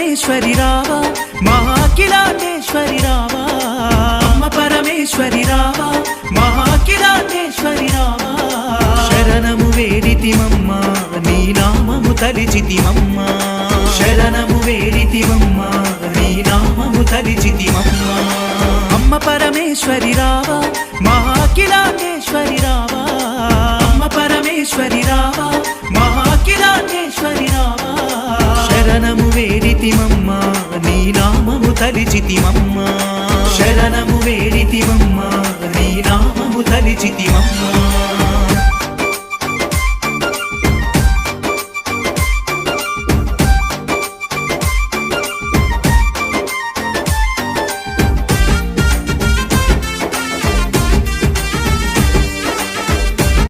పరమేశ్వరి రావా మహాకిలాండేశ్వరి రావా అమ్మ పరమేశ్వరి రావా మహాకిలాండేశ్వరి రావా శరణము వేడితిమమ్మ నీ నామము తలిచితిమమ్మ శరణము వేడితిమమ్మ నీ నామము తలిచితిమమ్మ అమ్మ పరమేశ్వరి రావా మహాకిలాండేశ్వరి రావా అమ్మ పరమేశ్వరి రావా మహాకిలాండేశ్వరి రావా శరణము వేడితిమమ్మ నీ నామము తలిచితిమమ్మ శరణము వేడితిమమ్మ నీ నామము తలిచితిమమ్మ